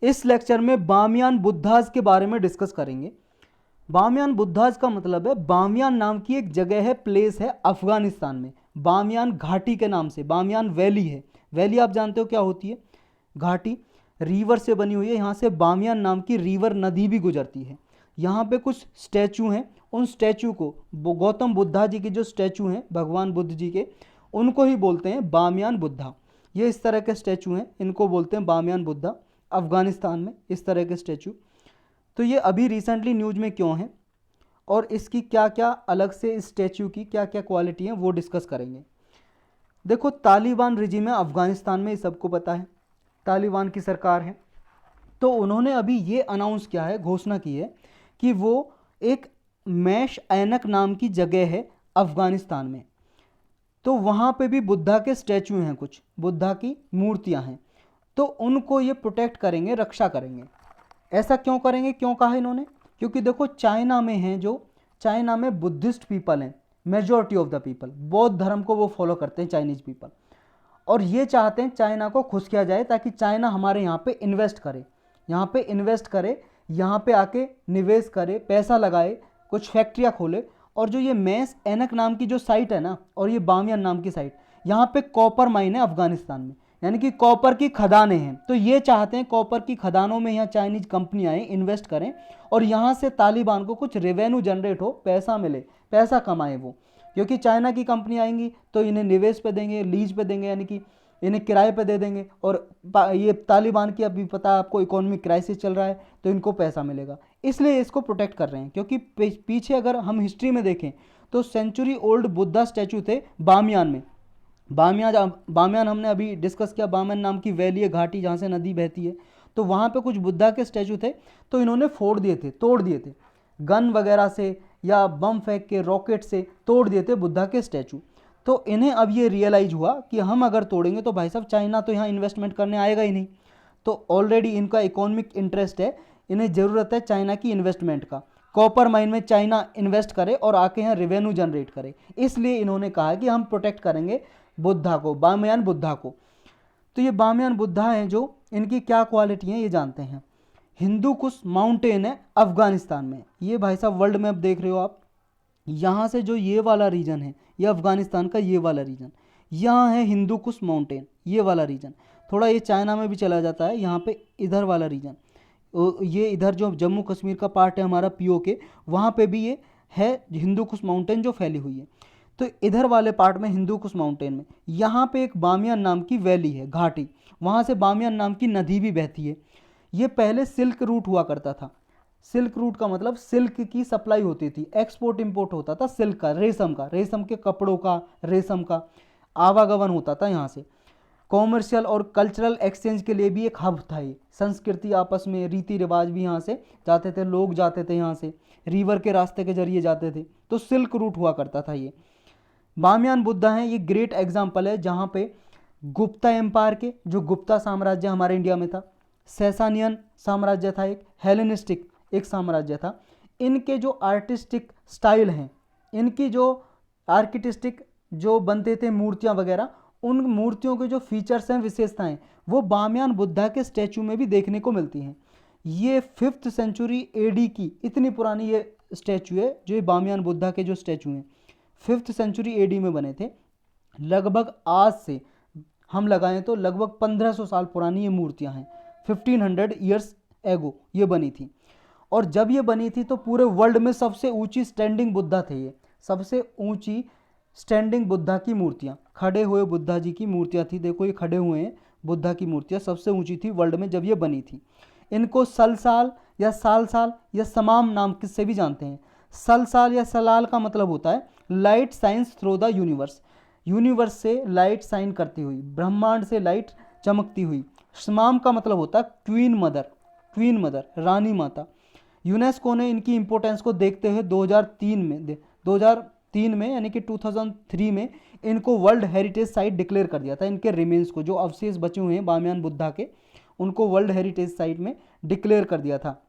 इस लेक्चर में Bamiyan Buddhas के बारे में डिस्कस करेंगे। बामियान बुद्धास का मतलब है, बामियान नाम की एक जगह है, प्लेस है अफगानिस्तान में, बामियान घाटी के नाम से, बामियान वैली है। वैली आप जानते हो क्या होती है? घाटी रिवर से बनी हुई है। यहाँ से बामियान नाम की रिवर नदी भी गुजरती है। यहाँ पे कुछ स्टैचू हैं, उन स्टैचू को, गौतम बुद्धा जी के जो स्टैचू हैं भगवान बुद्ध जी के, उनको ही बोलते हैं बामियान बुद्धा। ये इस तरह के स्टैचू हैं, इनको बोलते हैं बामियान बुद्धा। अफगानिस्तान में इस तरह के स्टैचू। तो ये अभी रिसेंटली न्यूज में क्यों है और इसकी क्या क्या अलग से, इस स्टैचू की क्या क्या क्वालिटी है, वो डिस्कस करेंगे। देखो, तालिबान रिजीम है अफगानिस्तान में, सबको पता है, तालिबान की सरकार है। तो उन्होंने अभी ये अनाउंस किया है, घोषणा की है कि वो एक मैश ऐनक नाम की जगह है अफगानिस्तान में, तो वहाँ पे भी बुद्धा के स्टैचू हैं, कुछ बुद्धा की मूर्तियाँ हैं, तो उनको ये प्रोटेक्ट करेंगे, रक्षा करेंगे। ऐसा क्यों करेंगे, क्यों कहा इन्होंने? क्योंकि देखो, चाइना में हैं जो, चाइना में बुद्धिस्ट पीपल हैं, मेजॉरिटी ऑफ द पीपल बौद्ध धर्म को वो फॉलो करते हैं, चाइनीज पीपल, और ये चाहते हैं चाइना को खुश किया जाए ताकि चाइना हमारे यहाँ पे इन्वेस्ट करे, यहाँ पे इन्वेस्ट करे, यहाँ पे आके निवेश करे, पैसा लगाए, कुछ फैक्ट्रियाँ खोले। और जो ये मैस एनक नाम की जो साइट है ना, और ये बामियान नाम की साइट, यहाँ पे कॉपर माइन है अफगानिस्तान में, यानी कि कॉपर की खदानें हैं। तो ये चाहते हैं कॉपर की खदानों में यहाँ चाइनीज कंपनी आए, इन्वेस्ट करें, और यहाँ से तालिबान को कुछ रेवेन्यू जनरेट हो, पैसा मिले, पैसा कमाए वो। क्योंकि चाइना की कंपनी आएंगी तो इन्हें निवेश पे देंगे, लीज पे देंगे, यानी कि इन्हें किराए पे दे देंगे। और ये तालिबान की अभी पता है आपको, इकोनॉमिक क्राइसिस चल रहा है, तो इनको पैसा मिलेगा, इसलिए इसको प्रोटेक्ट कर रहे हैं। क्योंकि पीछे अगर हम हिस्ट्री में देखें तो सेंचुरी ओल्ड बुद्धा स्टैचू थे बामियान में। बामियान हमने अभी डिस्कस किया, बामियान नाम की वैली है, घाटी जहाँ से नदी बहती है, तो वहाँ पे कुछ बुद्धा के स्टैचू थे, तो इन्होंने फोड़ दिए थे, तोड़ दिए थे, गन वगैरह से या बम फेंक के, रॉकेट से तोड़ दिए थे बुद्धा के स्टैचू। तो इन्हें अब ये रियलाइज हुआ कि हम अगर तोड़ेंगे तो भाई साहब चाइना तो यहाँ इन्वेस्टमेंट करने आएगा ही नहीं। तो ऑलरेडी इनका इकोनॉमिक इंटरेस्ट है, इन्हें ज़रूरत है चाइना की इन्वेस्टमेंट का, कॉपर माइन में चाइना इन्वेस्ट करे और आके यहाँ रेवेन्यू जनरेट करे। इसलिए इन्होंने कहा कि हम प्रोटेक्ट करेंगे बुद्धा को, बामियान बुद्धा को। तो ये बामियान बुद्धा हैं जो, इनकी क्या क्वालिटी है ये जानते हैं। हिंदू कुश माउंटेन है अफगानिस्तान में, ये भाई साहब वर्ल्ड मैप देख रहे हो आप, यहाँ से जो ये वाला रीजन है, ये अफगानिस्तान का ये वाला रीजन, यहाँ है हिंदू कुश माउंटेन, ये वाला रीजन। थोड़ा ये चाइना में भी चला जाता है, यहाँ पे इधर वाला रीजन, ये इधर जो जम्मू कश्मीर का पार्ट है हमारा पीओके, वहाँ पे भी ये है हिंदू कुश माउंटेन जो फैली हुई है। तो इधर वाले पार्ट में हिंदू कुश माउंटेन में यहाँ पे एक बामियान नाम की वैली है, घाटी, वहाँ से बामियान नाम की नदी भी बहती है। ये पहले सिल्क रूट हुआ करता था। सिल्क रूट का मतलब सिल्क की सप्लाई होती थी, एक्सपोर्ट इंपोर्ट होता था सिल्क का, रेशम का, रेशम के कपड़ों का, रेशम का आवागमन होता था यहाँ से। कॉमर्शियल और कल्चरल एक्सचेंज के लिए भी एक हब था ये, संस्कृति आपस में, रीति रिवाज भी यहाँ से जाते थे, लोग जाते थे यहाँ से, रिवर के रास्ते के जरिए जाते थे, तो सिल्क रूट हुआ करता था ये। बामियान बुद्धा हैं, ये ग्रेट एग्जाम्पल है जहाँ पे गुप्ता एम्पायर के, जो गुप्ता साम्राज्य हमारे इंडिया में था, सैसानियन साम्राज्य था, एक हेलेनिस्टिक एक साम्राज्य था, इनके जो आर्टिस्टिक स्टाइल हैं, इनकी जो आर्किटेक्टिक जो बनते थे मूर्तियाँ वगैरह, उन मूर्तियों के जो फीचर्स हैं, विशेषताएं, वो बामियान बुद्धा के स्टैचू में भी देखने को मिलती हैं। ये 5th सेंचुरी एडी की इतनी पुरानी ये स्टैचू है, जो ये बामियान बुद्धा के जो स्टैचू हैं 5th सेंचुरी एडी में बने थे। लगभग आज से हम लगाएं तो लगभग 1500 साल पुरानी ये मूर्तियां हैं, 1500 ईयर्स एगो ये बनी थी। और जब ये बनी थी तो पूरे वर्ल्ड में सबसे ऊंची स्टैंडिंग बुद्धा थे ये, सबसे ऊंची स्टैंडिंग बुद्धा की मूर्तियां, खड़े हुए बुद्धा जी की मूर्तियां थी। देखो ये खड़े हुए हैं बुद्धा की मूर्तियां, सबसे ऊंची थी वर्ल्ड में जब ये बनी थी। इनको सलसाल या साल साल या समाम नाम किससे भी जानते हैं। सलसाल या सलाल का मतलब होता है light science through the universe, universe से लाइट साइन करती हुई, ब्रह्मांड से लाइट चमकती हुई। समाम का मतलब होता है क्वीन मदर, क्वीन मदर, रानी माता। यूनेस्को ने इनकी इंपोर्टेंस को देखते हुए 2003 में यानी कि 2003 में इनको वर्ल्ड हेरिटेज साइट डिक्लेयर कर दिया था। इनके रिमेन्स को, जो अवशेष बचे हुए हैं बामियान बुद्धा के, उनको वर्ल्ड हेरिटेज साइट में डिक्लेयर कर दिया था